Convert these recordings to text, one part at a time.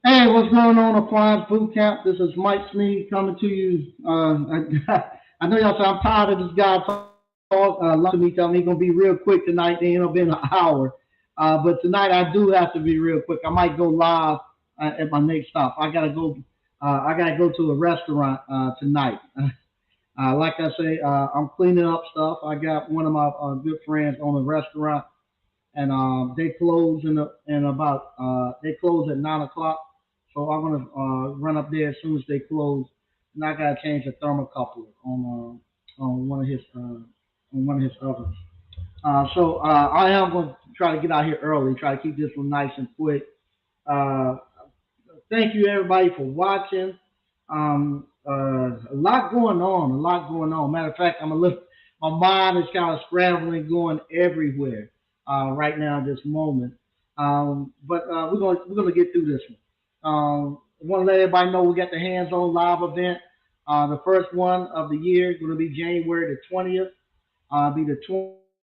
Hey, what's going on, Appliance Boot Camp? This is Mike Sneed coming to you. I know y'all say I'm tired of this guy talk. To me, tell me he's gonna be real quick tonight. Then it'll be an hour. But tonight I do have to be real quick. I might go live at my next stop. I gotta go. I gotta go to a restaurant tonight. Like I say, I'm cleaning up stuff. I got one of my good friends on a restaurant, and they close in about they close at 9 o'clock. So I'm gonna run up there as soon as they close, and I gotta change the thermocouple on one of his ovens. I am going to try to get out here early, try to keep this one nice and quick. Uh, Thank you everybody for watching. A lot going on, a lot going on. Matter of fact, I'm a little, my mind is kind of scrambling, going everywhere right now at this moment. But we're gonna get through this one. I want to let everybody know we got the hands-on live event. The first one of the year is going to be January the 20th. Be the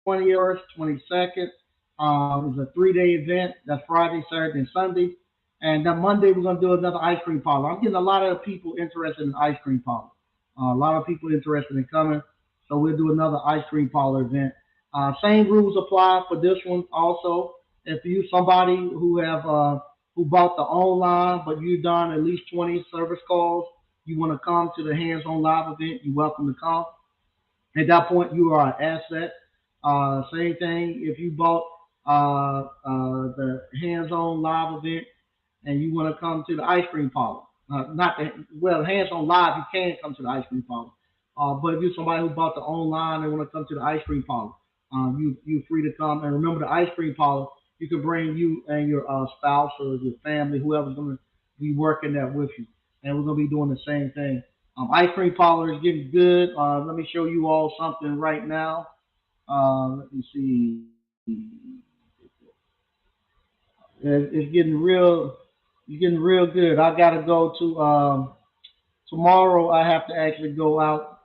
20th, 22nd. It's a 3-day event. That's Friday, Saturday, and Sunday. And then Monday we're gonna do another ice cream parlor. I'm getting a lot of people interested in ice cream parlor. A lot of people interested in coming, so we'll do another ice cream parlor event. Same rules apply for this one also. If you somebody who bought the online but you've done at least 20 service calls, you want to come to the hands-on live event, you're welcome to come. At that point, you are an asset. Same thing if you bought the hands-on live event and you want to come to the ice cream parlor. Not the well, hands on live, you can come to the ice cream parlor. But if you're somebody who bought the online and want to come to the ice cream parlor, you're free to come. And remember, the ice cream parlor, you can bring you and your spouse or your family, whoever's going to be working there with you. And we're going to be doing the same thing. Ice cream parlor is getting good. Let me show you all something right now. Let me see. It's getting real good. I gotta go to tomorrow. I have to actually go out.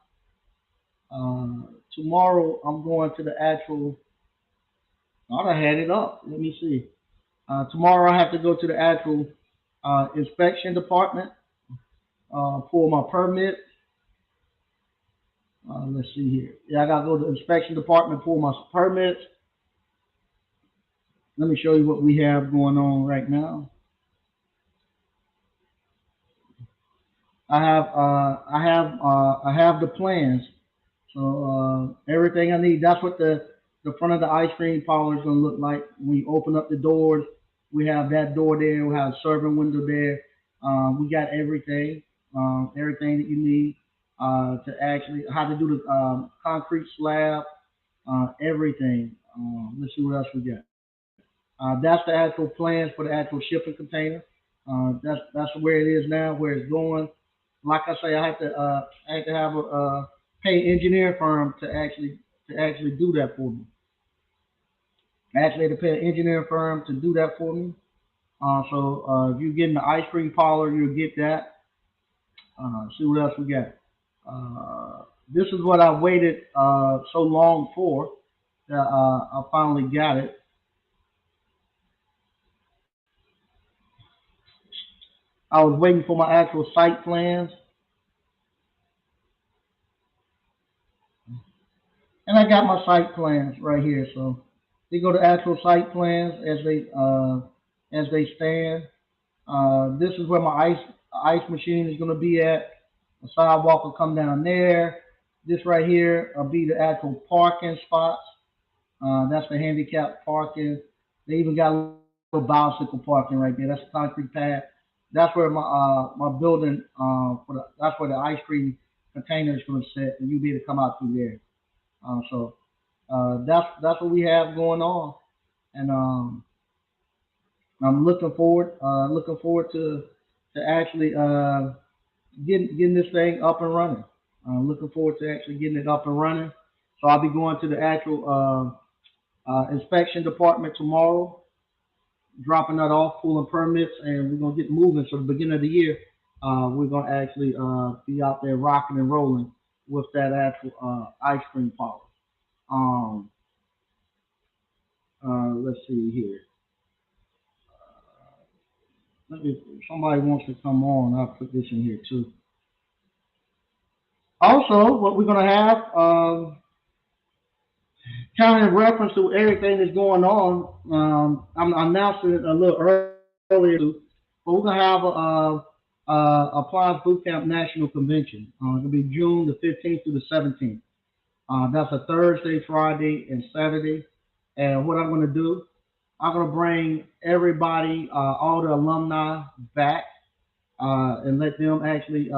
Tomorrow I'm going to the actual. I had it up. Let me see. Tomorrow I have to go to the actual inspection department for my permit. Let's see here. Yeah, I gotta go to the inspection department for my permits. Let me show you what we have going on right now. I have the plans. So everything I need. That's what the front of the ice cream parlor is going to look like. When you open up the doors, we have that door there. We have a serving window there. We got everything, everything that you need to actually how to do the concrete slab, everything. Let's see what else we got. That's the actual plans for the actual shipping container. That's where it is now, where it's going. Like I say, I have to have a pay engineer firm to actually do that for me. I actually had to pay an engineering firm to do that for me. If you get in the ice cream parlor, you'll get that. See what else we got. This is what I waited so long for. I finally got it. I was waiting for my actual site plans, and I got my site plans right here. So you go to actual site plans as they stand. This is where my ice machine is going to be at. The sidewalk will come down there. This right here will be the actual parking spots. That's the handicap parking. They even got a little bicycle parking right there. That's a concrete pad. That's where my building that's where the ice cream container is going to sit, and you'll be able to come out through there. That's what we have going on, and I'm looking forward to actually getting this thing up and running. I'm looking forward to actually getting it up and running. So I'll be going to the actual inspection department tomorrow, dropping that off, pulling permits, and we're gonna get moving. So the beginning of the year, we're gonna actually be out there rocking and rolling with that actual ice cream parlor. Um, let's see here. Let me, if somebody wants to come on, I'll put this in here too. Also, what we're going to have, kind of in reference to everything that's going on, I'm announcing it a little earlier too, but we're going to have Appliance Boot Camp National Convention. It's going to be June the 15th through the 17th. That's a Thursday, Friday, and Saturday. And what I'm going to do, I'm going to bring everybody, all the alumni back and let them actually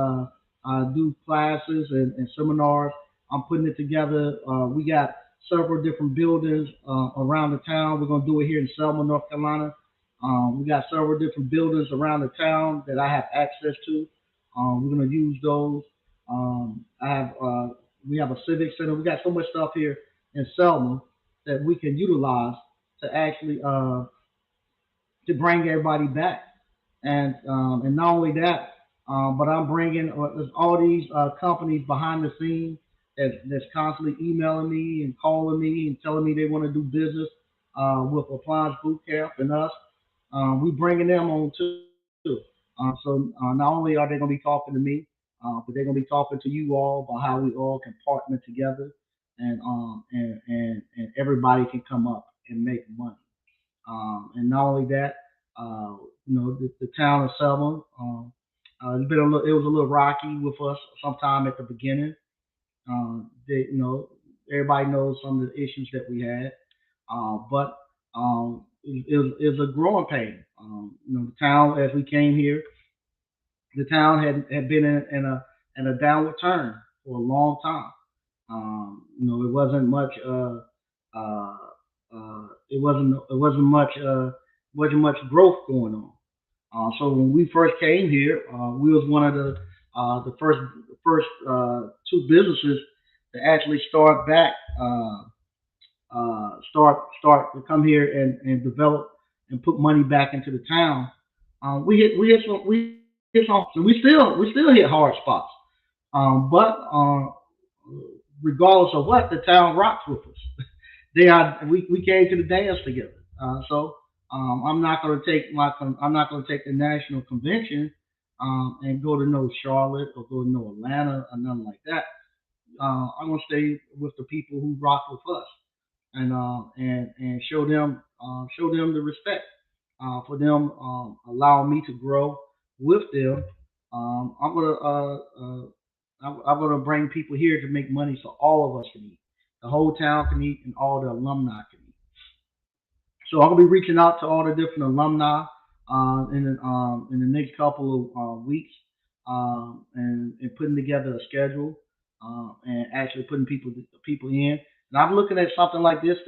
do classes and seminars. I'm putting it together. We got several different buildings around the town. We're going to do it here in Selma, North Carolina. We got several different buildings around the town that I have access to. We're going to use those. I have we have a civic center. We got so much stuff here in Selma that we can utilize to actually to bring everybody back. And not only that, but I'm bringing all these companies behind the scenes that's constantly emailing me and calling me and telling me they want to do business with Appliance Boot Camp and us. We bringing them on too. So not only are they going to be talking to me, but they're going to be talking to you all about how we all can partner together and everybody can come up and make money. And not only that, the town of Selma, it was a little rocky with us sometime at the beginning. Everybody knows some of the issues that we had, but it was a growing pain. The town as we came here, the town had been in a downward turn for a long time. It wasn't much. Uh, wasn't much growth going on. So when we first came here, we was one of the first two businesses to actually start back, start to come here and develop and put money back into the town. We hit some, so we still hit hard spots. But regardless of what, the town rocks with us. We came to the dance together. So I'm not going to take the national convention and go to no Charlotte or go to no Atlanta or nothing like that. I'm going to stay with the people who rock with us and show them the respect for them allowing me to grow with them. I'm gonna bring people here to make money so all of us can eat. The whole town can eat and all the alumni can eat. So I'm gonna be reaching out to all the different alumni in the next couple of weeks, and putting together a schedule and actually putting people in. And I'm looking at something like this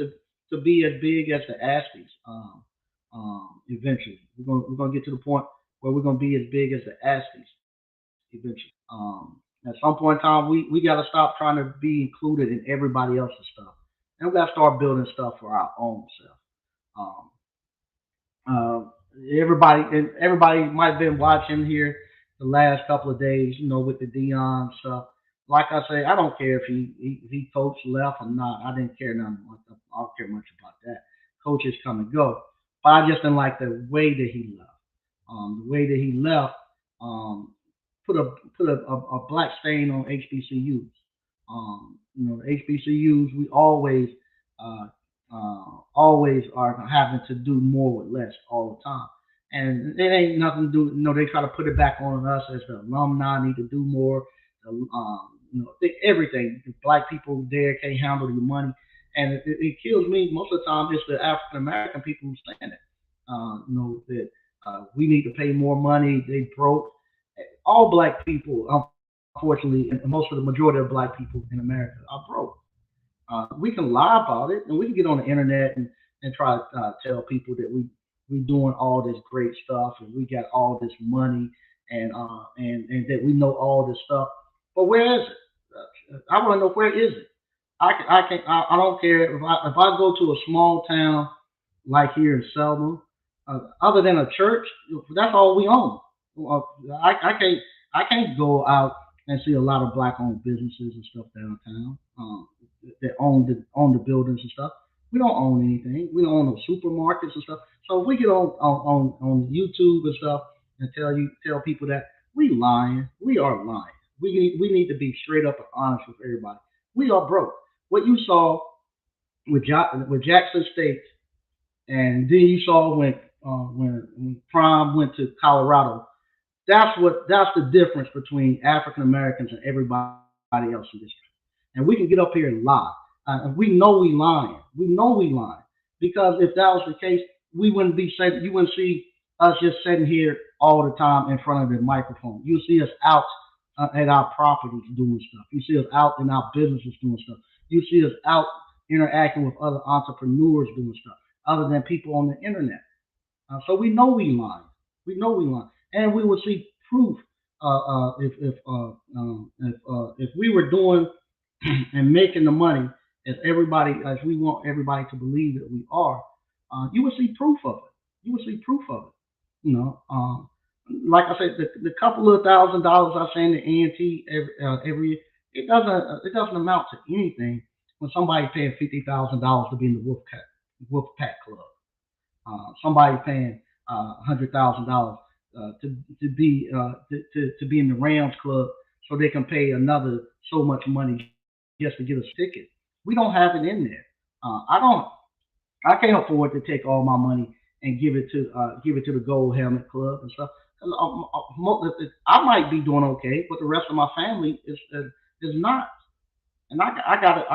to be as big as the Aspies. Eventually, we're gonna get to the point where we're gonna be as big as the Aspies eventually. At some point in time, we got to stop trying to be included in everybody else's stuff, and we got to start building stuff for our own self. Um, uh, everybody might have been watching here the last couple of days, with the Dion stuff. Like I say, I don't care if he coach left or not. I didn't care nothing. I don't care much about that. Coaches come and go, but I just didn't like the way that he left. The way that he left put a put a black stain on HBCUs. The HBCUs we uh, always are having to do more with less all the time, and it ain't nothing to do. They try to put it back on us as the alumni need to do more. Everything. The black people there can't handle the money, and it kills me most of the time. It's the African American people who stand it. That we need to pay more money. They broke. All black people, unfortunately, and most of the majority of black people in America are broke. We can lie about it, and we can get on the internet and try to tell people that we doing all this great stuff and we got all this money and that we know all this stuff. But where is it? I want to know where is it. I don't care if I go to a small town like here in Selma, other than a church, that's all we own. Uh, I can't go out and see a lot of black owned businesses and stuff downtown that own the buildings and stuff. We don't own anything. We don't own no supermarkets and stuff. So if we get on YouTube and stuff, and tell people that we lying. We are lying. We need to be straight up and honest with everybody. We are broke. What you saw with Jackson State, and then you saw when Prime went to Colorado. That's the difference between African Americans and everybody else in this country. And we can get up here and lie. And we know we lying. We know we lying. Because if that was the case, we wouldn't be saying you wouldn't see us just sitting here all the time in front of the microphone. You see us out at our properties doing stuff. You see us out in our businesses doing stuff. You see us out interacting with other entrepreneurs doing stuff, other than people on the internet. So we know we lying. We know we lying, and we will see proof if we were doing and making the money as we want everybody to believe that we are. You will see proof of it. You will see proof of it. Like I said, the couple of $1,000s I send to A&T every year, it doesn't amount to anything when somebody paying $50,000 to be in the Wolfpack Club. Somebody paying $100,000 to be in the Rams Club so they can pay another so much money just to get a ticket. We don't have it in there. I don't. I can't afford to take all my money and give it to the Gold Helmet Club and stuff. I might be doing okay, but the rest of my family is not. And I got it.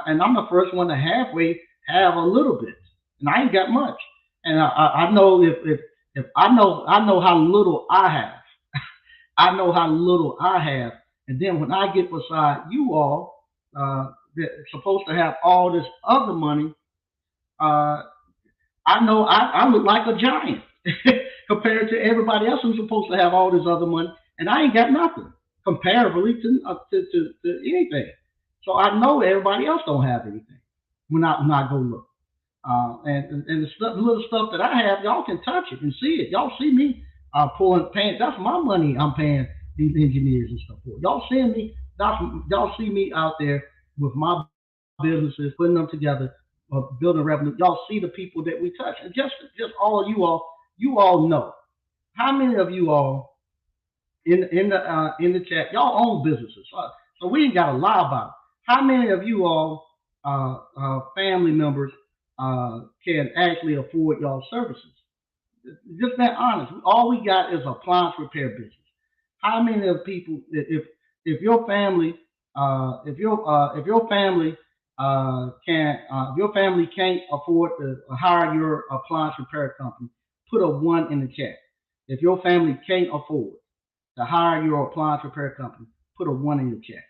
And I'm the first one to halfway have a little bit, and I ain't got much. And I know if I know how little I have, I know how little I have, and then when I get beside you all, that's supposed to have all this other money, uh, I know I look like a giant compared to everybody else who's supposed to have all this other money, and I ain't got nothing comparably to anything. So I know everybody else don't have anything when I go look. And the little stuff that I have, y'all can touch it and see it. Y'all see me paying. That's my money I'm paying these engineers and stuff for. Y'all seeing me? Y'all see me out there with my businesses, putting them together, building revenue. Y'all see the people that we touch, and just all of you all know how many of you all in the chat, y'all own businesses, so we ain't got to lie about it. How many of you all family members can actually afford y'all services? Just be honest. All we got is appliance repair business. How many of people, if your family, if your family can, if your family can't afford to hire your appliance repair company, put a one in the chat. If your family can't afford to hire your appliance repair company, put a one in the chat.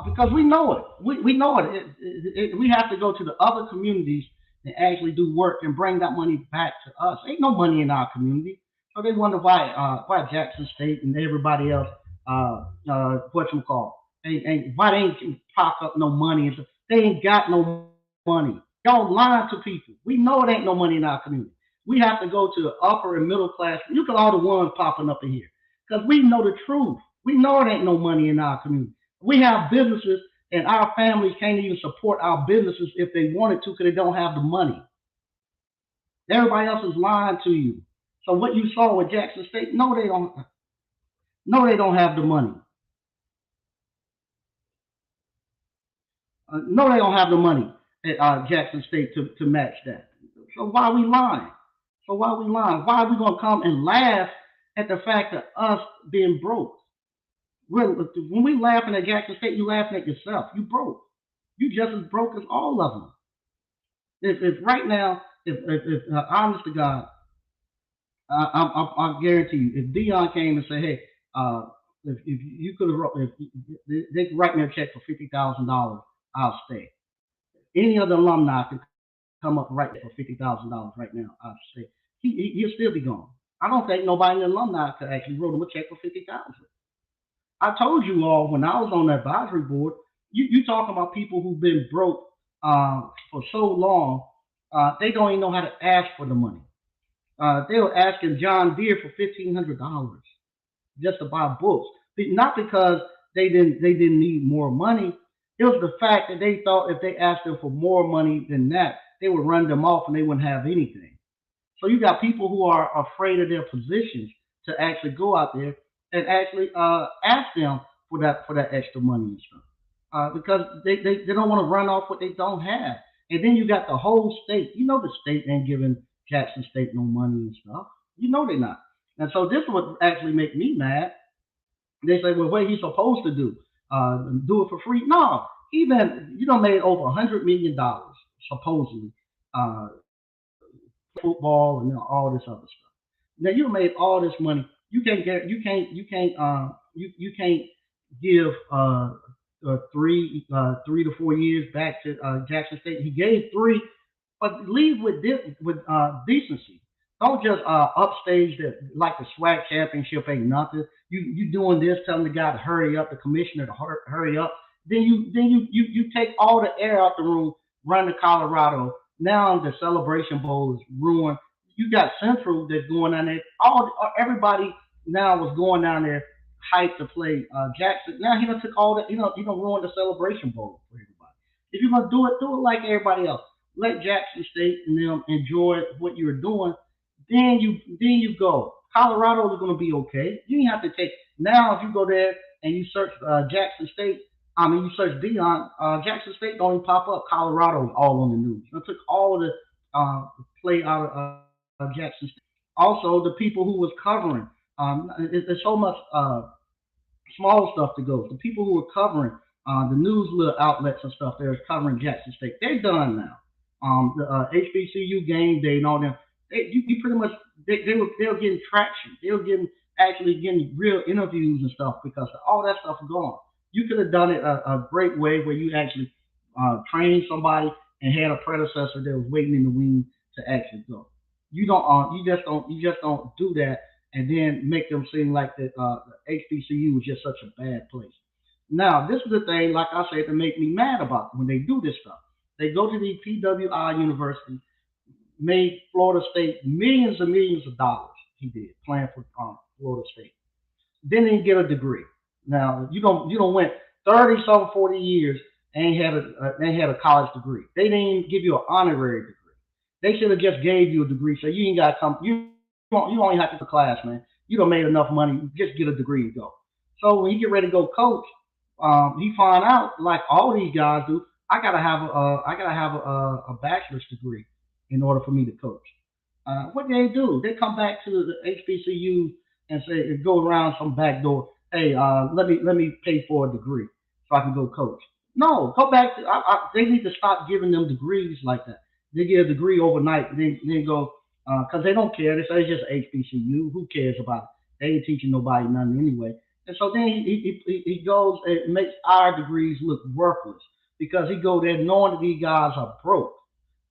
Because we know it. We know it. We have to go to the other communities and actually do work and bring that money back to us. Ain't no money in our community, so they wonder why Jackson State and everybody else what you call ain't why they ain't pop up no money and stuff. They ain't got no money. Y'all lying to people. We know it ain't no money in our community. We have to go to the upper and middle class. Look at all the ones popping up in here because we know the truth. We know it ain't no money in our community. We have businesses, and our families can't even support our businesses if they wanted to because they don't have the money. Everybody else is lying to you. So what you saw with Jackson State, no, they don't. No, they don't have the money. No, they don't have the money at Jackson State to match that. So why are we lying? So why are we lying? Why are we gonna come and laugh at the fact of us being broke? When we laughing at Jackson State, you laughing at yourself. You broke. You just as broke as all of them. If right now, if honest to God, I guarantee you, if Dion came and said, "Hey, if you could have, if they could write me a check for $50,000, I'll stay." Any other alumni could come up right for $50,000 right now, I'll stay. He'll still be gone. I don't think nobody in the alumni could actually wrote him a check for 50,000. I told you all when I was on the advisory board, you talking about people who've been broke for so long, they don't even know how to ask for the money. They were asking John Deere for $1,500 just to buy books, not because they didn't need more money. It was the fact that they thought if they asked them for more money than that, they would run them off and they wouldn't have anything. So you got people who are afraid of their positions to actually go out there and actually ask them for that extra money and stuff. Because they don't want to run off what they don't have. And then you got the whole state. You know the state ain't giving Jackson State no money and stuff. You know they're not. And so this would actually make me mad. They say, well, what he's supposed to do? Do it for free? No, he been you know made over $100 million supposedly, uh, football and all this other stuff. Now you made all this money. You can't give 3 to 4 years back to Jackson State. He gave three, but leave with decency. Don't just upstage that like the SWAC championship ain't nothing. You doing this, telling the guy to hurry up, the commissioner to hurry up. Then you take all the air out the room, run to Colorado. Now the Celebration Bowl is ruined. You got Central that's going down there. Everybody now was going down there hyped to play Jackson. Now he done took all that. He done ruined the Celebration Bowl for everybody. If you're gonna do it like everybody else. Let Jackson State and them enjoy what you're doing. Then you go. Colorado is going to be okay. You ain't have to take now. If you go there and you search Jackson State, I mean you search Dion, Jackson State don't even pop up. Colorado is all on the news. It took all of the play out of Jackson State. Also, the people who was covering, there's so much small stuff to go. The people who were covering the news little outlets and stuff that are covering Jackson State, they're done now. The HBCU game day and all them, you pretty much they were getting traction. They were actually getting real interviews and stuff because all that stuff is gone. You could have done it a great way where you actually trained somebody and had a predecessor that was waiting in the wings to actually go. You just don't do that and then make them seem like that HBCU is just such a bad place. Now, this is the thing, like I said, to make me mad about when they do this stuff. They go to the PWI University, made Florida State millions and millions of dollars. He did playing for Florida State. Then he get a degree. Now you don't went 30 some 40 years and ain't had a college degree. They didn't even give you an honorary degree. They should have just gave you a degree. So you ain't got to come. You don't even have to go to class, man. You don't made enough money. Just get a degree and go. So when you get ready to go coach, he find out like all these guys do. I gotta have a bachelor's degree in order for me to coach. What do they do? They come back to the HBCU and say go around some back door. Hey, let me pay for a degree so I can go coach. No, go back to. They need to stop giving them degrees like that. They get a degree overnight, then go because they don't care. They say it's just HBCU. Who cares about it? They ain't teaching nobody nothing anyway. And so then he goes and makes our degrees look worthless because he go there knowing that these guys are broke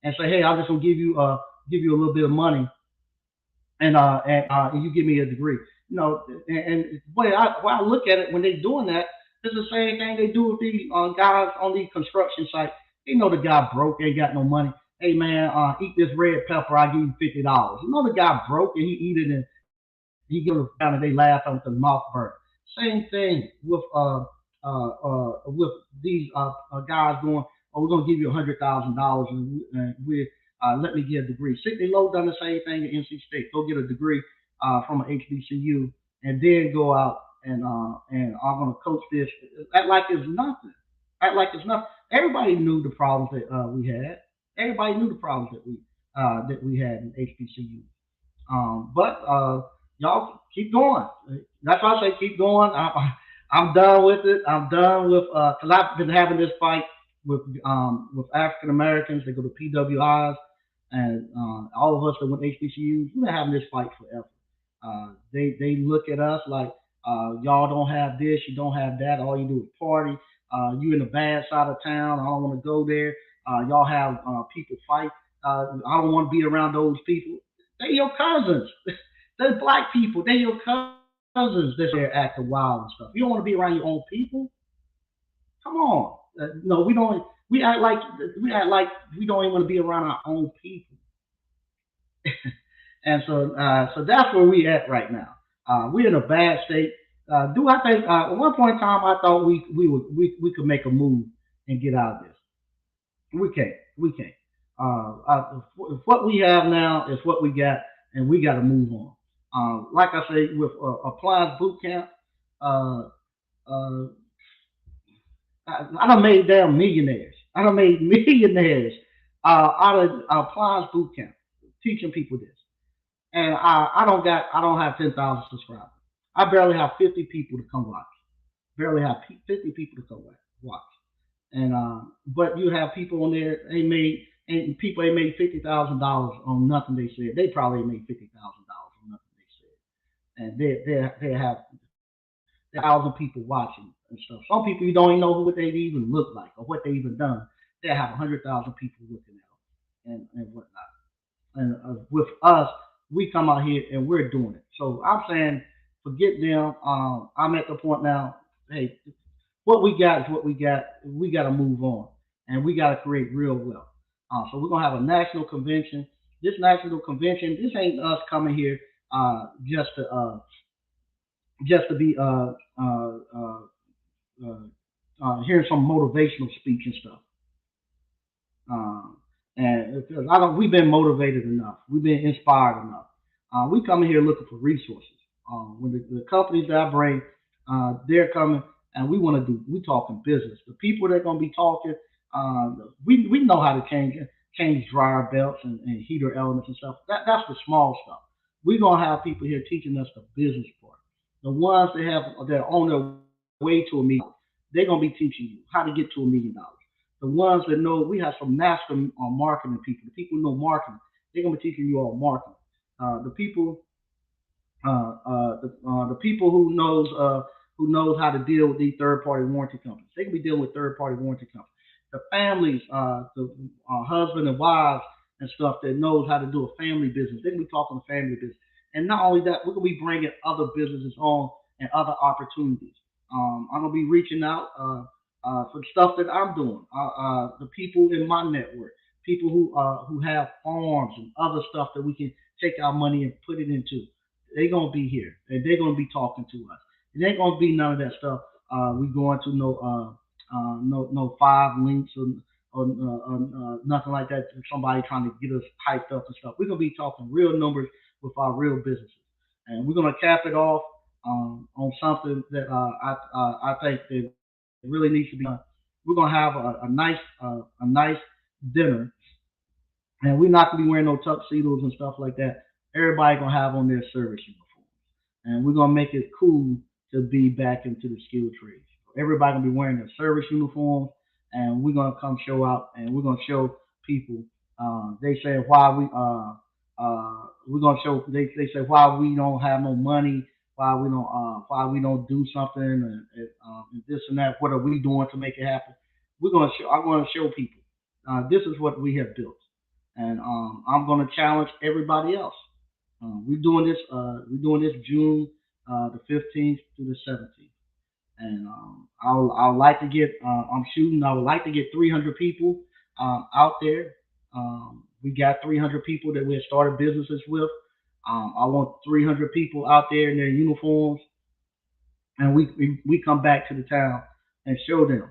and say, hey, I'm just gonna give you a little bit of money and you give me a degree. And the way I look at it when they doing that, it's the same thing they do with these guys on these construction sites. They know the guy broke, ain't got no money. Hey man, eat this red pepper, I give you $50. You know the guy broke and he eat it and he give it down and they laugh out the mouth burn. Same thing with these guys going, oh, we're gonna give you $100,000 and we let me get a degree. Sidney Lowe done the same thing at NC State. Go get a degree from an HBCU and then go out and I'm gonna coach this. Act like it's nothing. Act like it's nothing. Everybody knew the problems that we had. Everybody knew the problems that we had in HBCU. But y'all keep going. That's why I say keep going. I'm done with it. I'm done with because I've been having this fight with African Americans. They go to PWIs, and all of us that went HBCUs. We've been having this fight forever. They look at us like y'all don't have this, you don't have that. All you do is party. You in the bad side of town. I don't want to go there. Y'all have people fight. I don't want to be around those people. They're your cousins. They're black people. They're your cousins that's there acting wild and stuff. You don't want to be around your own people. Come on. No, we don't. We act like we don't even want to be around our own people. And so that's where we at right now. We're in a bad state. Do I think at one point in time I thought we could make a move and get out of this. We can't. We can't. What we have now is what we got, and we got to move on. Like I say, with Appliance Boot Camp, uh, uh, I done made damn millionaires. I done made millionaires out of Appliance Boot Camp, teaching people this. And I don't have 10,000 subscribers. I barely have 50 people to come watch. Barely have 50 people to come watch. And but you have people on there they made and people ain't made $50,000 on nothing they said. They probably made $50,000 on nothing they said, and they have 1,000 people watching and stuff. Some people you don't even know what they even look like or what they even done. They have 100,000 people looking at them and whatnot. And with us, we come out here and we're doing it. So I'm saying, forget them. I'm at the point now. Hey, what we got is what we got. We got to move on, and we got to create real wealth. So we're gonna have a national convention. This national convention, this ain't us coming here just to be uh, hearing some motivational speech and stuff. Um, and because I don't, we've been motivated enough. We've been inspired enough. We come in here looking for resources. When the companies that I bring, they're coming, and we want to do. We talking business. The people that are gonna be talking, we know how to change dryer belts and heater elements and stuff. That's the small stuff. We're gonna have people here teaching us the business part. The ones that are on their way to $1 million, they're gonna be teaching you how to get to $1 million. The ones that know, we have some master marketing people. The people who know marketing, they're gonna be teaching you all marketing. The people the people who knows how to deal with these third party warranty companies. They can be dealing with third party warranty companies. The families, the husband and wives and stuff that knows how to do a family business. They can be talking to family business. And not only that, we're gonna be bringing other businesses on and other opportunities. I'm gonna be reaching out for stuff that I'm doing. The people in my network, people who have farms and other stuff that we can take our money and put it into. They're gonna be here and they're gonna be talking to us. It ain't gonna be none of that stuff. We going to no five links or nothing like that. Somebody trying to get us hyped up and stuff. We're gonna be talking real numbers with our real businesses, and we're gonna cap it off on something that I think that really needs to be done. We're gonna have a nice dinner, and we're not gonna be wearing no tuxedos and stuff like that. Everybody gonna have on their service uniform, and we're gonna make it cool to be back into the skilled trades. Everybody gonna be wearing their service uniforms, and we're gonna come show out, and we're gonna show people. They say why we're gonna show. They say why we don't have no money, why we don't do something, and this and that. What are we doing to make it happen? We're gonna show. I'm gonna show people. This is what we have built, and I'm gonna challenge everybody else. We're doing this. We're doing this June the 15th through the 17th, and I'll like to get. I'm shooting. I would like to get 300 people out there. We got 300 people that we have started businesses with. I want 300 people out there in their uniforms, and we come back to the town and show them,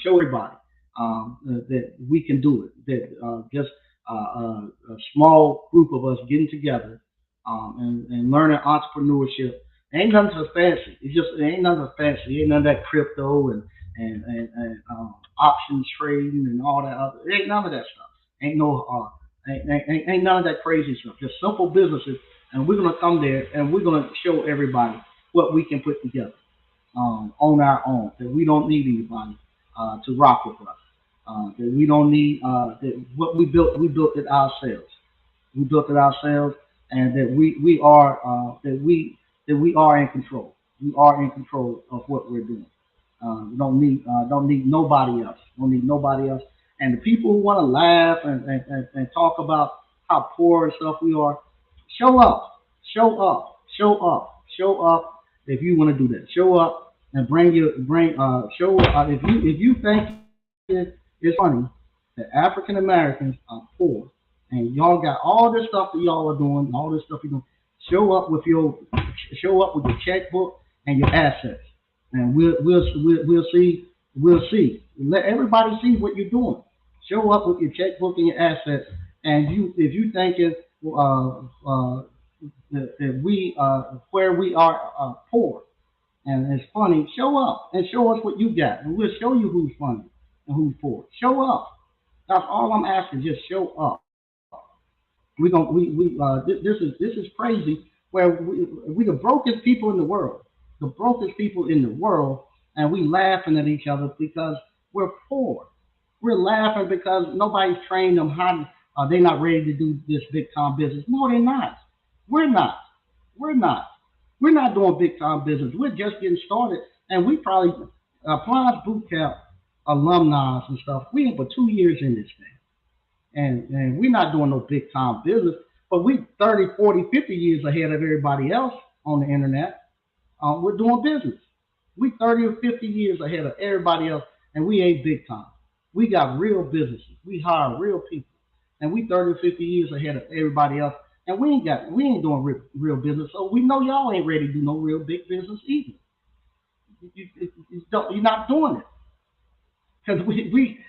show everybody that we can do it. That just a small group of us getting together and learning entrepreneurship. Ain't nothing so fancy. It ain't nothing fancy. Ain't none of that crypto and options trading and all that other. It ain't none of that stuff. Ain't no ain't none of that crazy stuff. Just simple businesses, and we're gonna come there and we're gonna show everybody what we can put together on our own. That we don't need anybody to rock with us. That we don't need that what we built it ourselves. We built it ourselves, and that we are that we are in control. We are in control of what we're doing. Don't need nobody else. Don't need nobody else. And the people who want to laugh and talk about how poor and stuff we are, show up, show up, show up, show up. If you want to do that, show up and bring show if you think it's funny that African Americans are poor and y'all got all this stuff that y'all are doing, all this stuff you're doing. Show up with your checkbook and your assets, and we'll see. Let everybody see what you're doing. Show up with your checkbook and your assets, and you if you think it, where we are poor. And it's funny. Show up and show us what you got, and we'll show you who's funny and who's poor. Show up. That's all I'm asking. Just show up. This is crazy. Where we the brokest people in the world, the brokest people in the world, and we laughing at each other because we're poor. We're laughing because nobody's trained them how. They're not ready to do this big time business. No, they're not. We're not. We're not. We're not doing big time business. We're just getting started, and we probably Appliance Boot Camp alumni and stuff. We ain't but 2 years in this thing, and we're not doing no big time business, but we 30, 40, 50 years ahead of everybody else on the internet. We're doing business. We 30 or 50 years ahead of everybody else, and we ain't big time. We got real businesses. We hire real people, and we 30 or 50 years ahead of everybody else, and we ain't doing real business. So we know y'all ain't ready to do no real big business either. You're not doing it because we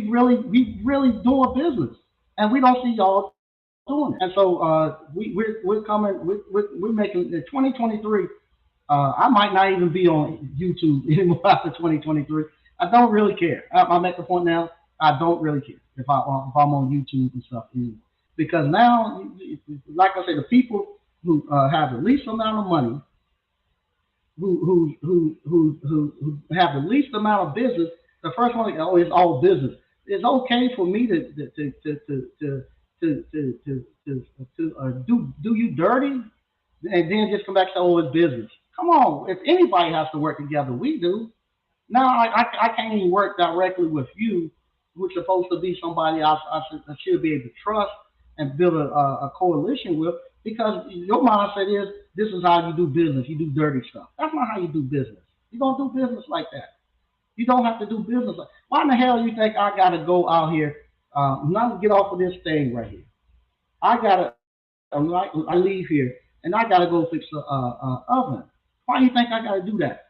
really doing business, and we don't see y'all doing it. And so we're coming. We're making the 2023. I might not even be on YouTube anymore after 2023. I don't really care. I'm at the point now. I don't really care if I'm on YouTube and stuff anymore because now, like I say, the people who have the least amount of money, who have the least amount of business, the first one, oh, it's all business. It's okay for me to do you dirty and then just come back and say, oh, it's business. Come on, if anybody has to work together, we do. Now I can't even work directly with you, who's supposed to be somebody I should be able to trust and build a coalition with, because your mindset is this is how you do business. You do dirty stuff. That's not how you do business. You don't do business like that. You don't have to do business. Why in the hell you think I got to go out here? Not get off of this thing right here. I gotta. I leave here and I gotta go fix the oven. Why do you think I gotta do that?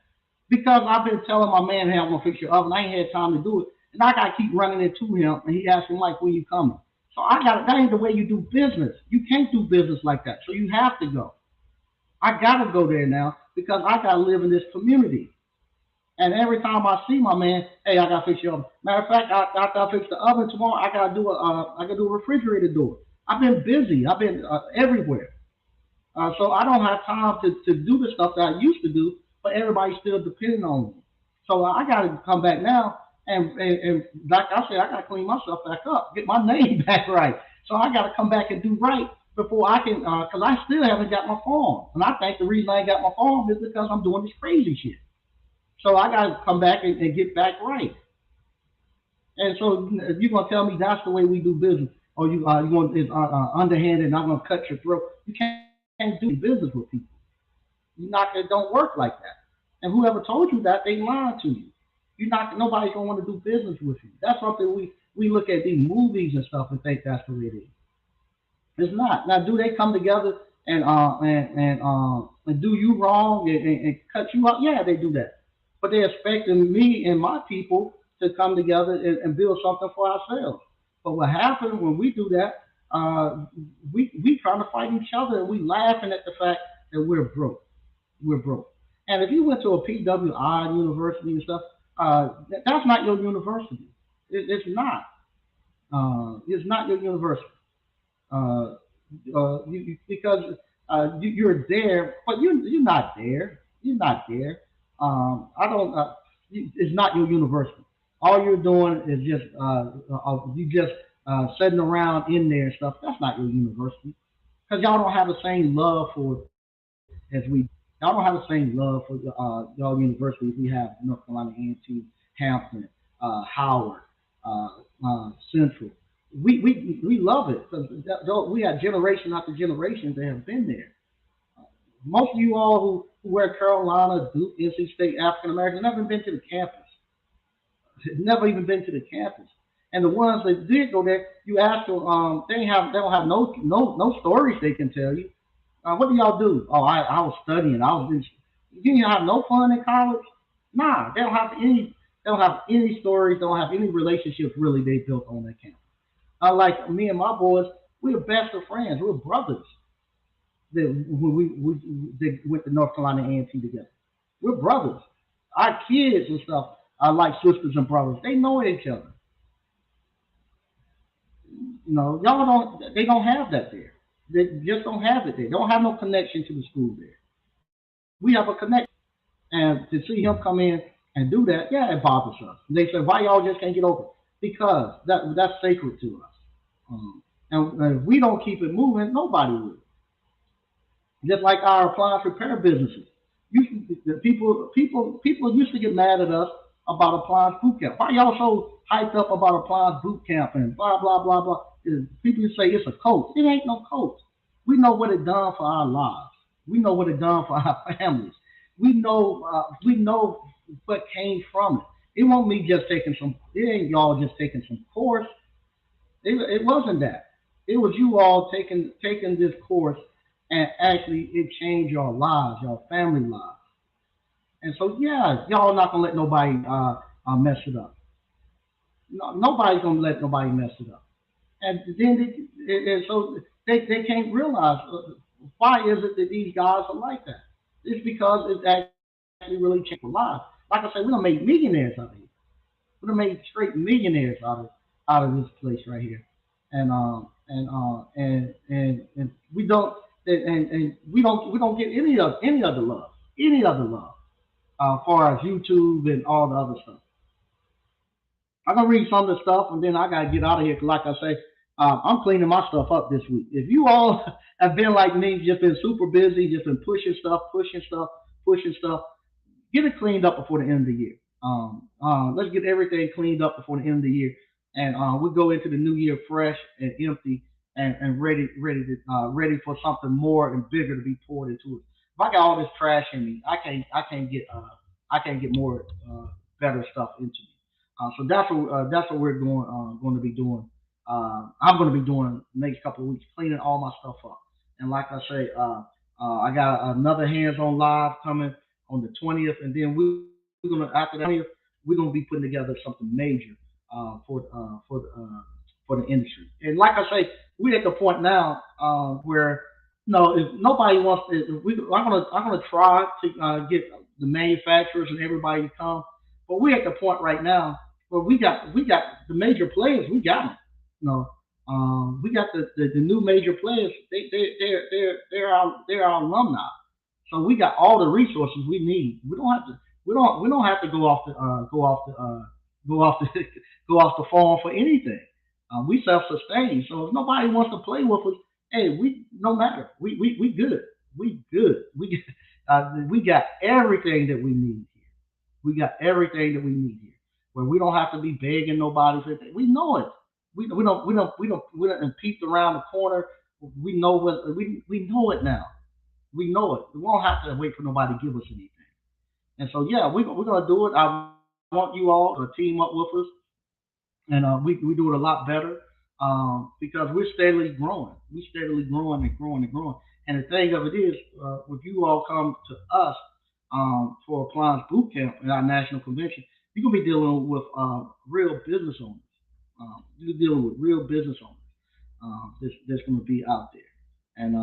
Because I've been telling my man, hey, I'm gonna fix your oven. I ain't had time to do it, and I gotta keep running into him, and he asking like, when you coming? So I got that ain't the way you do business. You can't do business like that. So you have to go. I gotta go there now because I gotta live in this community. And every time I see my man, hey, I gotta fix your oven. Matter of fact, after I fix the oven tomorrow, I gotta do a refrigerator door. I've been busy. I've been everywhere. So I don't have time to do the stuff that I used to do, but everybody's still depending on me. So I got to come back now, and like I said, I got to clean myself back up, get my name back right. So I got to come back and do right before I can, because I still haven't got my farm. And I think the reason I ain't got my farm is because I'm doing this crazy shit. So I got to come back and get back right. And so if you're gonna tell me that's the way we do business, or you want is underhanded and I'm gonna cut your throat, you can't do business with people. You not it don't work like that. And whoever told you that, they lied to you. You're not nobody's gonna want to do business with you. That's something we look at these movies and stuff and think that's the way it is. It's not. Now, do they come together and do you wrong and cut you up? Yeah, they do that. But they're expecting me and my people to come together and build something for ourselves. But what happens when we do that? We trying to fight each other and we laughing at the fact that we're broke. We're broke. And if you went to a PWI university and stuff, that's not your university. It's not. It's not your university. Uh, because you're there, but you're not there. You're not there. I don't. It's not your university. All you're doing is just you just sitting around in there and stuff. That's not your university because y'all don't have the same love for it as we. Y'all don't have the same love for y'all universities we have: North Carolina A&T, Hampton, Howard, uh, Central. We love it because we have generation after generation that have been there. Most of you all who wear Carolina, Duke, NC State, African Americans, never been to the campus. Never even been to the campus. And the ones that did go there, you ask them, they don't have no stories they can tell you. What do y'all do? Oh, I was studying. I was. You didn't have no fun in college. Nah, they don't have any. They don't have any stories. They don't have any relationships really they built on that campus. Like me and my boys, we're best of friends. We're brothers. when we they went to North Carolina A&T together. We're brothers. Our kids and stuff are like sisters and brothers. They know each other. Y'all don't. They don't have that there. They just don't have it there. They don't have no connection to the school there. We have a connection, and to see him come in and do that, yeah, it bothers us. They say, why y'all just can't get over it? Because that's sacred to us. And if we don't keep it moving, nobody will. Just like our appliance repair businesses. The people used to get mad at us about appliance boot camp. Why y'all so hyped up about appliance boot camp and blah blah blah blah? People say it's a coach. It ain't no coach. We know what it done for our lives. We know what it done for our families. We know what came from it. It won't me just taking some. It ain't y'all just taking some course. It wasn't that. It was you all taking this course and actually it changed your lives, your family lives. And so yeah, y'all not gonna let nobody mess it up. No, nobody's gonna let nobody mess it up. And then so they can't realize why is it that these guys are like that. It's because it's actually really changed their lives. Like I said, we don't make millionaires out of it. We done made straight millionaires out of this place right here, and we don't get any other love, as far as YouTube and all the other stuff. I'm gonna read some of the stuff, and then I gotta get out of here. 'Cause like I say, I'm cleaning my stuff up this week. If you all have been like me, just been super busy, just been pushing stuff, get it cleaned up before the end of the year. Let's get everything cleaned up before the end of the year, and we go into the new year fresh and empty and ready for something more and bigger to be poured into it. If I got all this trash in me, I can't get more better stuff into me. So that's what we're going to be doing. I'm going to be doing the next couple of weeks, cleaning all my stuff up. And like I say, I got another hands-on live coming on the 20th, and then we're gonna after that 20th, we're gonna be putting together something major for the industry. And like I say, we're at the point now where no, if nobody wants to, I'm gonna try to get the manufacturers and everybody to come, but we're at the point right now where we got the major players, we got them. You know, we got the new major players. They're our alumni. So we got all the resources we need. We don't have to go off the go off the farm for anything. We self-sustain. So if nobody wants to play with us, hey, we no matter. We good. We good. We got everything that we need here. We got everything that we need here. Where we don't have to be begging nobody for anything. We know it. We don't peeped around the corner. We know it now. We know it. We won't have to wait for nobody to give us anything. And so yeah, we're gonna do it. I want you all to team up with us, and we do it a lot better because we're steadily growing. We're steadily growing and growing and growing. And the thing of it is, if you all come to us for Appliance Boot Camp in our national convention, you're gonna be dealing with real business owners. You're dealing with real business owners that's going to be out there, and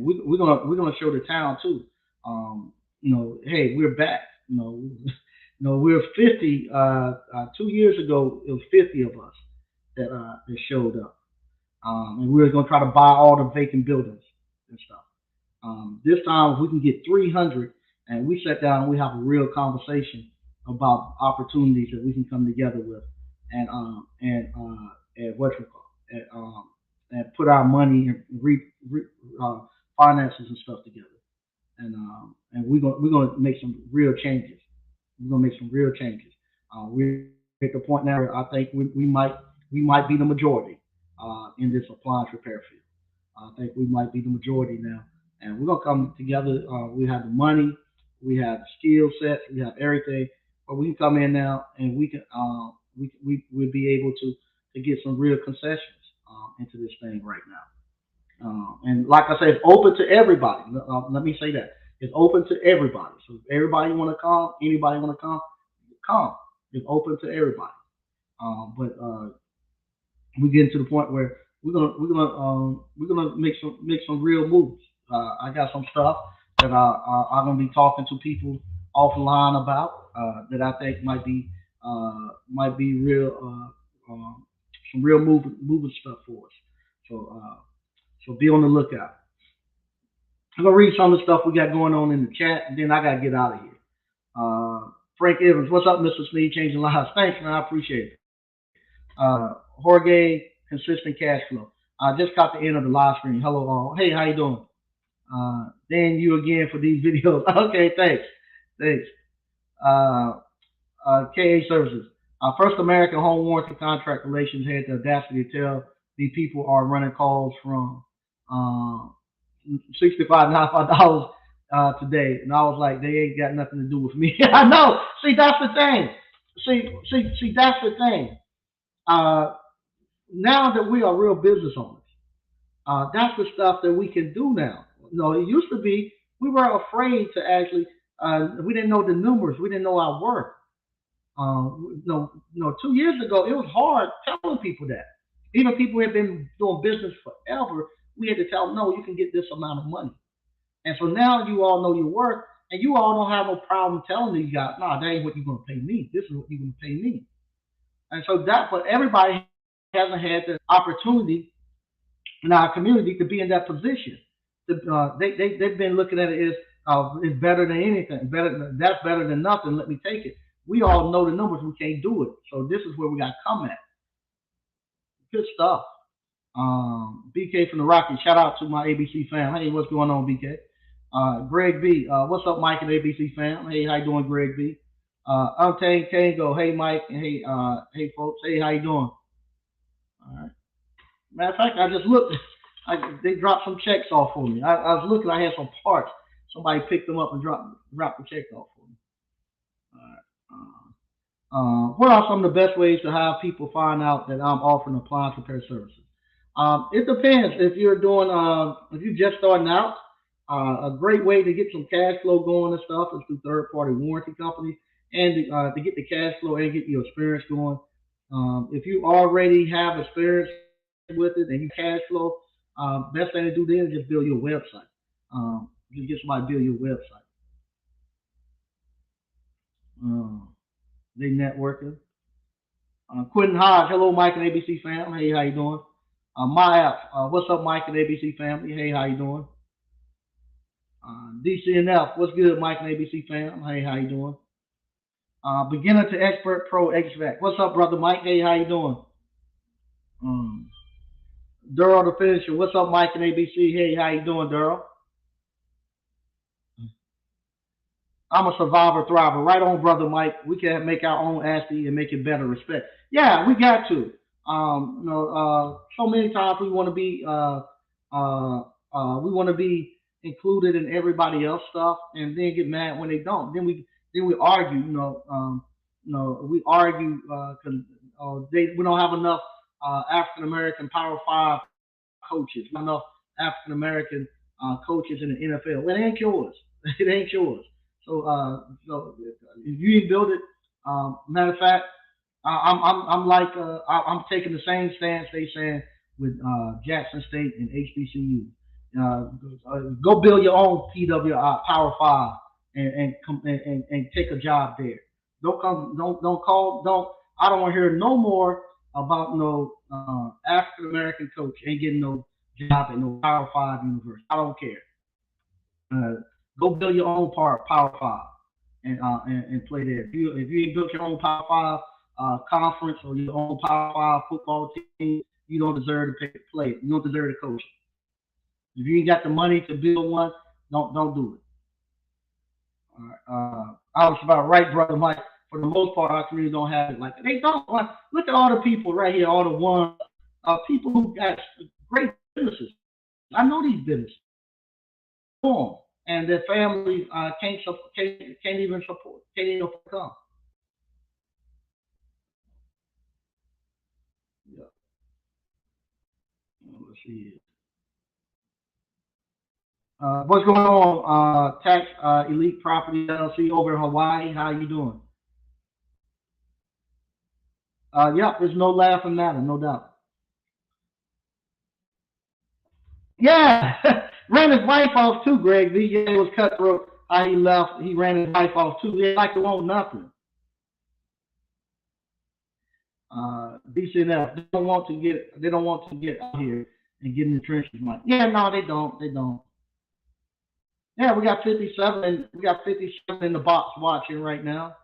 we're gonna show the town too. Hey, we're back. We're 50. 2 years ago, it was 50 of us that showed up, and we were gonna try to buy all the vacant buildings and stuff. This time, if we can get 300, and we sat down and we have a real conversation about opportunities that we can come together with, and what you call and put our money and uh, finances and stuff together, and we're gonna make some real changes. We're gonna make some real changes. We're at the point now where I think we might be the majority in this appliance repair field. I think we might be the majority now, and we're gonna come together. We have the money, we have the skill sets, we have everything, but we can come in now and we'll be able to get some real concessions into this thing right now. And like I said, it's open to everybody. Let me say that it's open to everybody. So if everybody want to come, anybody want to come. It's open to everybody. But we get to the point where we're gonna make some real moves. I got some stuff that I'm gonna be talking to people offline about that I think might be real some real moving stuff for us. So so be on the lookout. I'm gonna read some of the stuff we got going on in the chat, and then I gotta get out of here. Frank Evans, what's up, Mr. Sneed? Changing lives. Thanks, man. I appreciate it. Jorge, consistent cash flow. I just caught the end of the live stream. Hello, all. Hey, how you doing? Thank you again for these videos. Okay, thanks. Thanks. Uh, KA Services. First American Home Warranty Contract Relations had the audacity to tell the people are running calls from uh, $65, $95 today, and I was like, they ain't got nothing to do with me. I know. See, that's the thing. See, that's the thing. Uh, Now that we are real business owners, that's the stuff that we can do now. It used to be we were afraid to actually. We didn't know the numbers. We didn't know our worth. No, 2 years ago, it was hard telling people that. Even people who had been doing business forever, we had to tell them, no, you can get this amount of money. And so now you all know your worth, and you all don't have no problem telling these guys, nah, that ain't what you're going to pay me. This is what you're going to pay me. And so but everybody hasn't had the opportunity in our community to be in that position. They've been looking at it as it's better than anything. That's better than nothing. Let me take it. We all know the numbers. We can't do it. So this is where we got to come at. Good stuff. BK from the Rockies. Shout out to my ABC fam. Hey, what's going on, BK? Greg B. What's up, Mike and ABC fam? Hey, how you doing, Greg B? Untamed Kango. Hey, Mike. And hey, folks. Hey, how you doing? All right. Matter of fact, I just looked. They dropped some checks off for me. I was looking. I had some parts. Somebody picked them up and dropped the check off for me. All right. What are some of the best ways to have people find out that I'm offering appliance repair services? It depends. If you're doing, if you're just starting out, a great way to get some cash flow going and stuff is through third-party warranty companies, and to get the cash flow and get your experience going. If you already have experience with it and you cash flow, best thing to do then is just build your website. You get somebody to build your website. They networking. Quentin Hodge, hello, Mike and ABC fam. Hey, how you doing? My what's up, Mike and ABC family? Hey, how you doing? DCNF, what's good, Mike and ABC fam? Hey, how you doing? Beginner to expert pro HVAC. What's up, brother Mike? Hey, how you doing? Um, Daryl the finisher. What's up, Mike and ABC? Hey, how you doing, Daryl? I'm a survivor thriver. Right on, brother Mike. We can make our own ASCII and make it better. Respect. Yeah, we got to. So many times we want to be included in everybody else stuff, and then get mad when they don't. Then we argue. We argue because we don't have enough African American Power Five coaches, not enough African American coaches in the NFL. Well, it ain't yours. It ain't yours. So if you didn't build it, matter of fact, I'm like I'm taking the same stance they saying with Jackson State and HBCU. Go build your own PWI Power Five and take a job there. Don't call don't. I don't want to hear no more about no African American coach ain't getting no job at no Power Five university. I don't care. Uh, Go build your own Power Five and play there. If you ain't built your own Power Five conference or your own Power Five football team, you don't deserve to play it. You don't deserve to coach it. If you ain't got the money to build one, don't do it. All right. I was about right, brother Mike. For the most part, our community don't have it like that. They don't. Look at all the people right here, all the ones, people who got great businesses. I know these businesses. And their families can't even support, can't even come. Yeah. Let's see. What's going on? Tax Elite Property LLC over in Hawaii. How you doing? Yeah, there's no laughing matter, no doubt. Yeah, Ran his wife off too, Greg. Yeah, it was cutthroat. How he left, he ran his wife off too. They like to want nothing. DCNF, they don't want to get out here and get in the trenches, Mike. Yeah, no, they don't. They don't. Yeah, we got 57, and we got 57 in the box watching right now.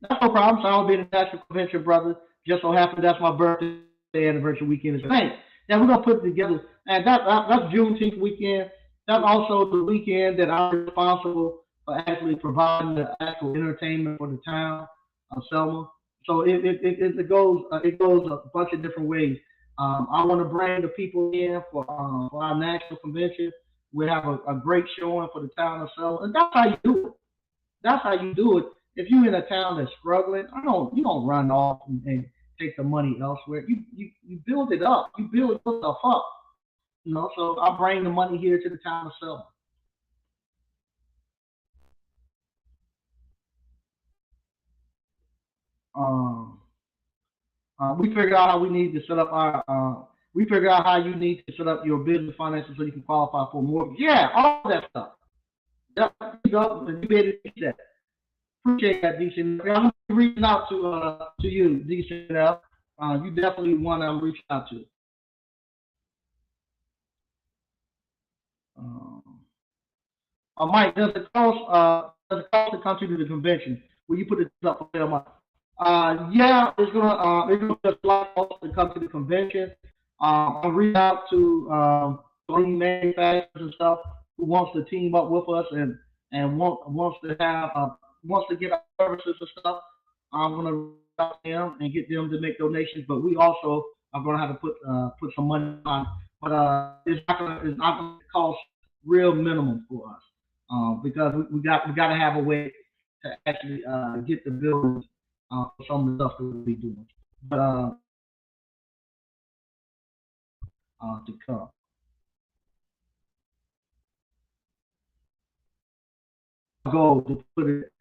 That's no problem. So I'll be in the National Convention, brother. Just so happened that's my birthday anniversary weekend. Hey, yeah, we're gonna put it together, and that's Juneteenth weekend. That's also the weekend that I'm responsible for actually providing the actual entertainment for the town of Selma. So it goes a bunch of different ways. I want to bring the people in for our national convention. We have a great showing for the town of Selma, and that's how you do it. That's how you do it. If you're in a town that's struggling, you don't run off and take the money elsewhere. You build it up. You build yourself up. So I bring the money here to the town of Selma. Um, we figured out how we need to set up our. We figured out how you need to set up your business finances so you can qualify for more. Yeah, all that stuff. Yeah, you go and you be able to teach that. Appreciate that, decent. I'm reaching out to you, decent. You definitely want to reach out to. Um, Mike, does it cost to come to the convention? Will you put it up for sale, Mike? Yeah, it's gonna be a slight cost to come to the convention. I'll reach out to any manufacturers and stuff who wants to team up with us wants to have wants to get our services and stuff. I'm gonna reach out to them and get them to make donations, but we also are gonna have to put some money on. But it's not gonna cost real minimum for us because we got to have a way to actually get the buildings for some of the stuff that we'll be doing. But to come. Goal to put it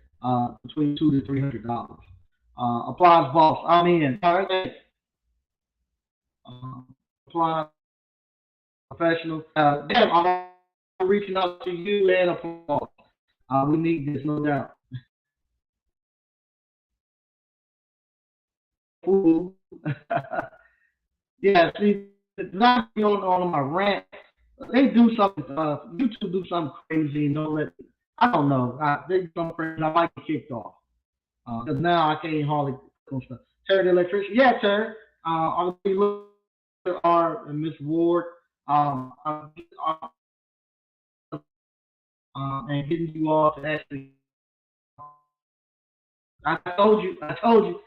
between $200 to $300. Applies boss. I'm in. All right. Uh, apply professional. I'm reaching out to you and applause. We need this, no doubt. Ooh. Yeah, see, not on my rant. They do something. YouTube do something crazy. I don't know. They do something crazy. I might get kicked off because now I can't hardly on stuff. Terry the electrician. Yeah, Terry. I'll be looking at Art and Miss Ward. And getting you all to actually. I told you. I told you.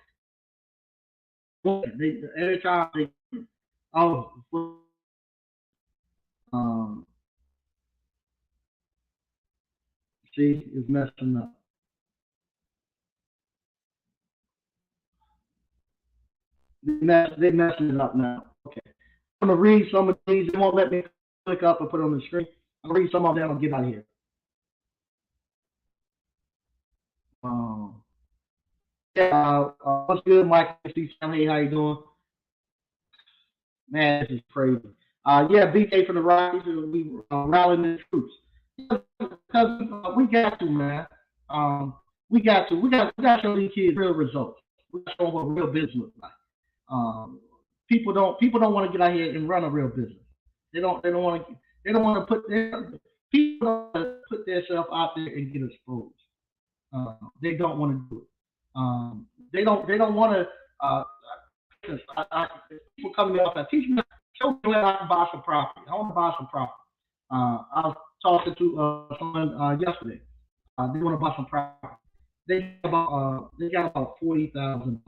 Every time they. Oh. Um, see, it's messing up. They're messing it up now. Okay. I'm gonna read some of these. They won't let me click up and put it on the screen. I'll read some of them and get out of here. Um, yeah, what's good, Mike? Hey, how you doing? Man, this is crazy. Yeah, BK for the Rockies. We rallying the troops. Because we got to, man. Um, we got to. We got to show these kids real results. We got to show them what real business looks like. Um, people don't want to get out here and run a real business. They don't want to put their people don't put themselves out there and get exposed. They don't want to do it. They don't want to. People coming off that teach me, show me where I can buy some property. I want to buy some property. I was talking to someone yesterday. They want to buy some property. They got about $40,000.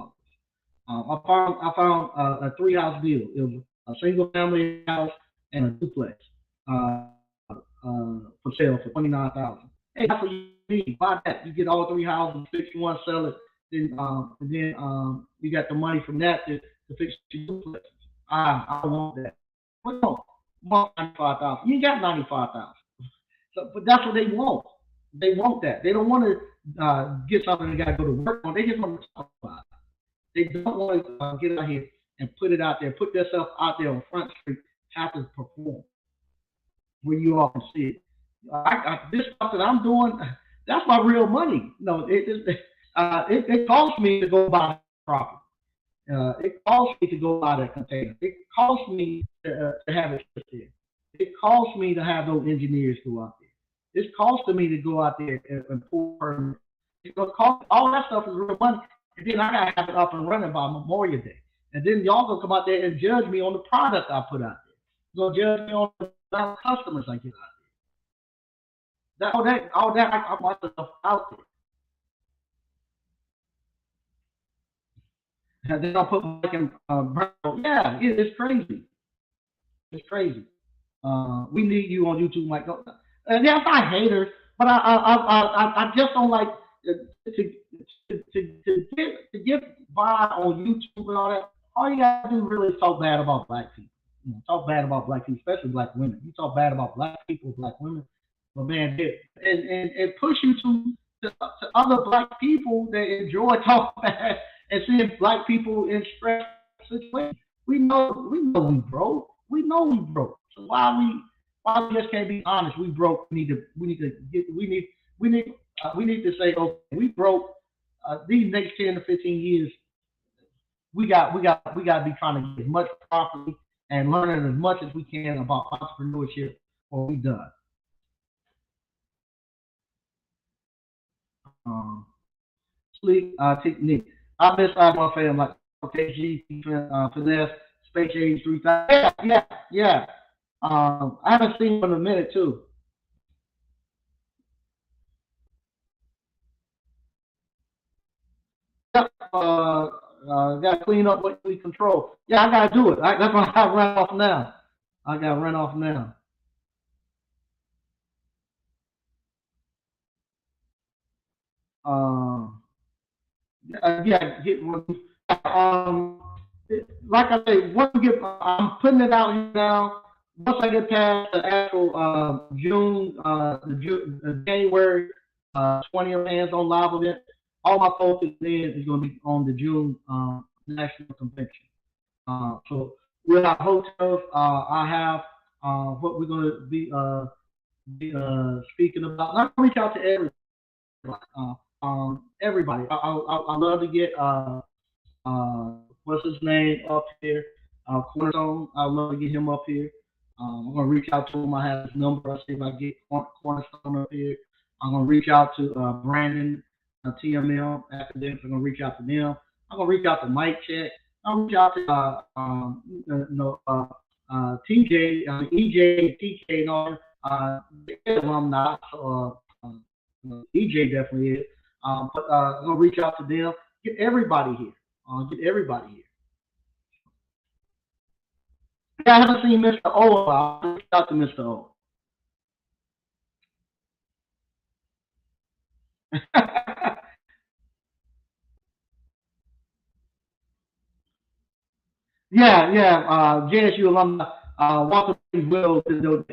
I found a three house deal. It was a single family house and a duplex for sale for 29,000. Hey, that's what you need. Buy that. You get all three houses, fix one, sell it. Then you got the money from that to fix your duplex. I want that. But no, want 95,000. You got 95,000. So, but that's what they want. They want that. They don't want to get something they got to go to work on. They just want to talk about it. They don't want to get out here and put it out there, put yourself out there on Front Street, have to perform where you all can see it. This stuff that I'm doing, that's my real money. No, it costs me to go buy property. It costs me to go buy that container. It costs me to have it there. It costs me to have those engineers go out there. It's costing me to go out there and pull permits. It's gonna cost all that stuff is real money. And then I gotta have it up and running by Memorial Day. And then y'all gonna come out there and judge me on the product I put out there. You're gonna judge me on the amount of customers I get out there. All that I want stuff out there. And then I'll put my in yeah, it's crazy. It's crazy. We need you on YouTube, Mike. And yeah, I'm not haters, but I just don't like get by on YouTube and all that. All you gotta do really is talk bad about black people. Talk bad about black people, especially black women. You talk bad about black people, black women, but man, and push you to other black people that enjoy talking bad and seeing black people in stress situations. We broke. We know we broke. So why we just can't be honest? We broke. We need to say, okay, we broke. These next 10 to 15 years, we got to be trying to get as much property and learning as much as we can about entrepreneurship, or we done. Sleep technique. I miss my family like KG, finesse, Space Age 3000. Yeah. I haven't seen him in a minute too. Yep. Got to clean up what we control. Yeah, I got to do it. That's why I run off now. I got to run off now. Um, yeah, get one. Um, like I say, once we get, I'm putting it out here now. Once I get past the actual June, January 20th hands on live event, all my focus then is going to be on the June national convention. So we'll have hotels. I have what we're going to be speaking about. And I reach out to everybody. Everybody. I love to get what's his name up here, Cornerstone. I love to get him up here. I'm gonna reach out to him. I have his number. I'll see if I get Cornerstone up here. I'm gonna reach out to Brandon, TML Academics. I'm gonna reach out to them. I'm gonna reach out to Mike Check. I'll reach out to TJ, EJ, TK, and all. Alumni. EJ definitely is. But I'm gonna reach out to them. Get everybody here. Get everybody here. Yeah, I haven't seen Mr. O. I'll reach out to Mr. O. Yeah. JSU alumni. Walker will.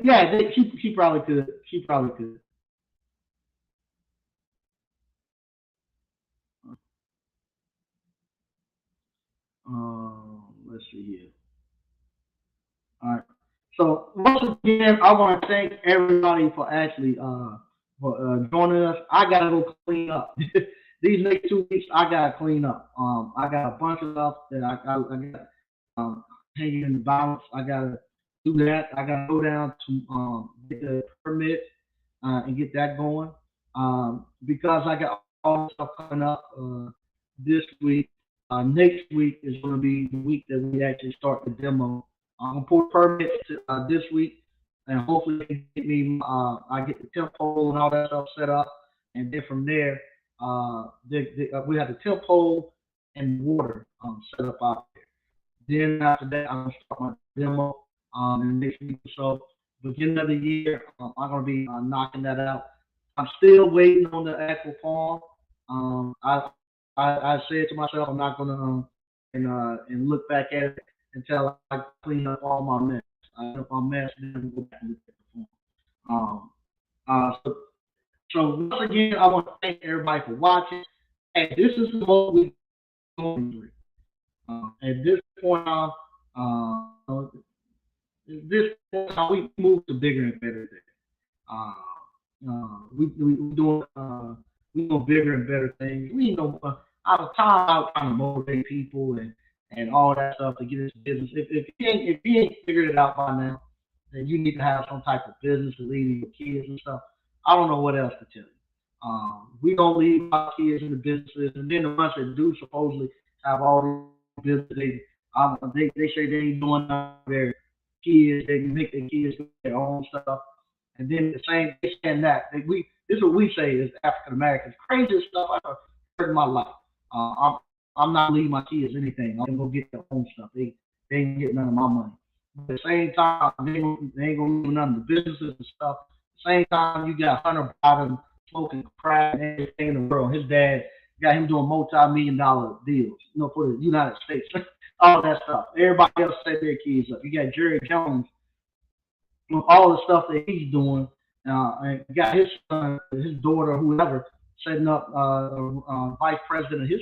Yeah, she probably could. She probably could. Let's see here. All right. So once again, I want to thank everybody for actually joining us. I gotta go clean up. These next 2 weeks, I gotta clean up. I got a bunch of stuff that I got hanging in the balance. I gotta do that. I gotta go down to get the permit and get that going. Because I got all the stuff coming up this week. Next week is going to be the week that we actually start the demo. I'm gonna pull permits this week, and hopefully get me. I get the temp pole and all that stuff set up, and then from there, we have the temp pole and water set up out there. Then after that, I'm gonna start my demo in the next week or so. Beginning of the year, I'm gonna be knocking that out. I'm still waiting on the actual farm. I said to myself, I'm not gonna and look back at it until I clean up all my mess. I clean up my mess, and then go back and look at the form. So once again, I want to thank everybody for watching. And this is what we're going through. At this point, at this point, we move to bigger and better things. Uh, we doing bigger and better things. We know out of time out trying to motivate people and all that stuff to get into business. If you ain't figured it out by now, then you need to have some type of business to lead your kids and stuff. I don't know what else to tell you. We don't leave our kids in the businesses, and then the ones that do supposedly have all these businesses, they say they ain't doing nothing for their kids. They can make their kids do their own stuff, and then the same they saying that this is what we say as African Americans. Craziest stuff I've ever heard in my life. I'm not leaving my kids anything. I'm gonna get their own stuff. They ain't getting none of my money. But at the same time, they ain't gonna leave none of the businesses and stuff. At the same time, you got Hunter Biden smoking crack and everything in the world. His dad got him doing multi-million-dollar deals, for the United States. All that stuff. Everybody else set their kids up. You got Jerry Jones with all the stuff that he's doing. And got his son, his daughter, whoever, setting up vice president of his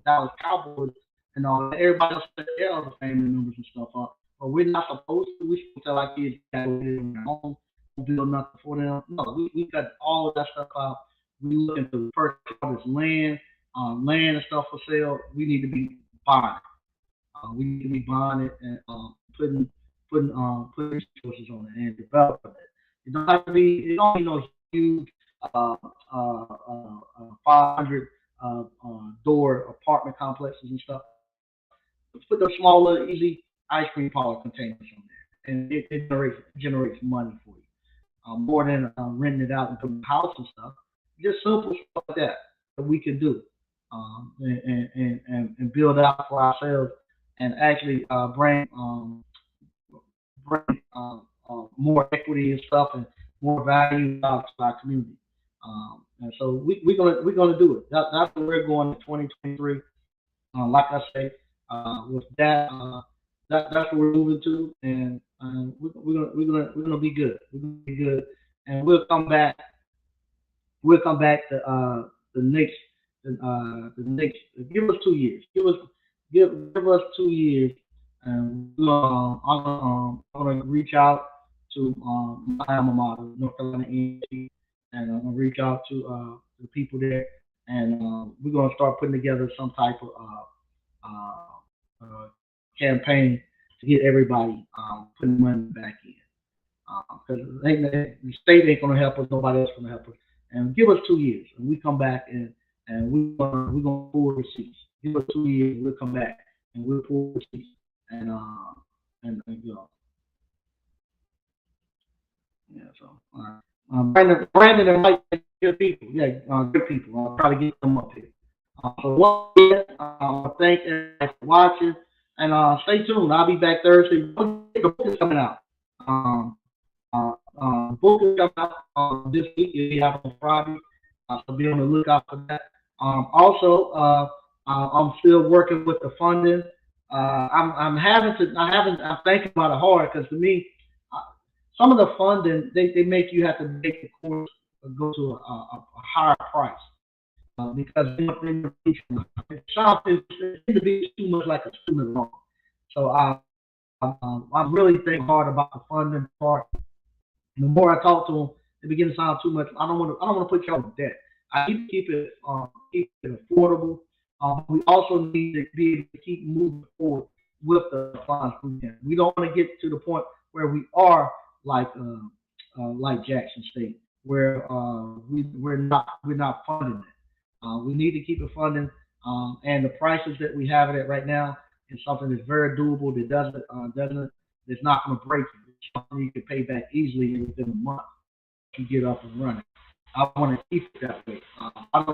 Dallas Cowboys and all that. Everybody else set their other family members and stuff up. But we're not supposed to. We should tell our kids that we're on their own, build nothing for them. No, we cut all of that stuff out. We looking to purchase all this land and stuff for sale. We need to be buying. We need to be buying it and putting resources on it and developing it. It don't have to be. It don't be no huge 500 door apartment complexes and stuff. Let's put those smaller, easy ice cream parlor containers on there, and it generates money for you. More than renting it out and putting a house and stuff. Just simple stuff like that we can do, and build out for ourselves, and actually bring more equity and stuff and more value out to our community. And so we're gonna do it. That's where we're going in 2023. Like I say, with that, that's what we're moving to, and we're gonna be good. We're gonna be good, and we'll come back. We'll come back to the next. Give us 2 years. Give us 2 years, and I'm gonna reach out to my alma mater, North Carolina A&T, and I'm gonna reach out to the people there, and we're gonna start putting together some type of campaign to get everybody putting money back in. Because the state ain't gonna help us, nobody else gonna help us. And give us 2 years, and we come back and we're gonna pull receipts. Give us 2 years, we'll come back and we'll pull receipts and yeah. So Brandon and Mike, good people. Yeah, good people. I'll try to get them up here. So once again, thank everybody for watching, and stay tuned. I'll be back Thursday. The book is coming out. Book is coming out this week. It'll be out on Friday. So be on the lookout for that. Also, I'm still working with the funding. I'm thinking about it hard, because to me, some of the funding they make you have to make the course go to a higher price, because it seems to be too much like a student loan. So I'm really thinking hard about the funding part. The more I talk to them, it begins to sound too much. I don't want to put y'all in debt. I need to keep it affordable. We also need to be able to keep moving forward with the Appliance Bootcamp. We don't want to get to the point where we are like Jackson State, where we're not funding it. We need to keep it funding, and the prices that we have it at right now is something that's very doable. That it's not going to break you. It's something you can pay back easily within a month to get up and running. I want to keep it that way. I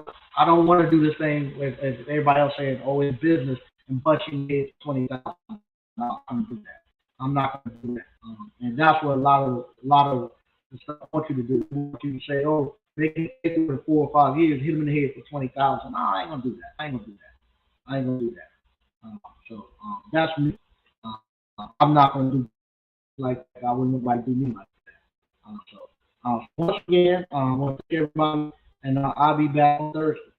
don't want to do this thing with, as everybody else saying, oh, it's business and butching it $20,000. No, I'm not going to do that. I'm not going to do that. And that's what a lot of the stuff I want you to do. I want you to say, oh, they can take it for 4 or 5 years, hit them in the head for $20,000. No, I ain't gonna do that. I ain't gonna do that. So that's me. I'm not gonna do like that. I wouldn't like do me like that. So once again, I want to thank everybody, and I'll be back on Thursday.